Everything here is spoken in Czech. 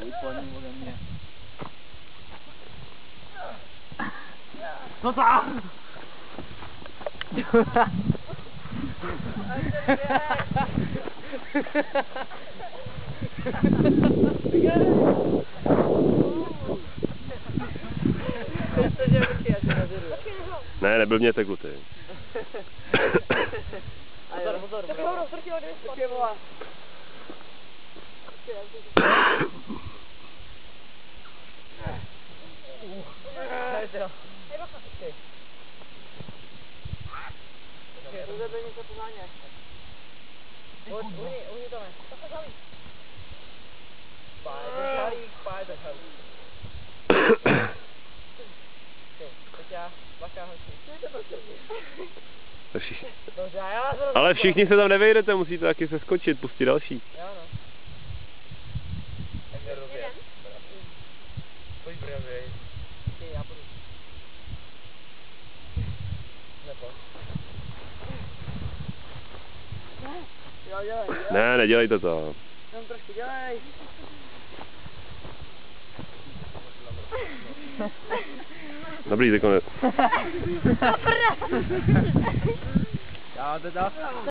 vyplní ode mě. No tam! Ne, nebyl mě tekutý. Pozor, Ale všichni se tam nevejdete, musíte taky seskočit, pustit další. Pojď pravej. Já budu. Ne, nedělejte to. Tam trošku dělej. Dobrý, teď konec. Já to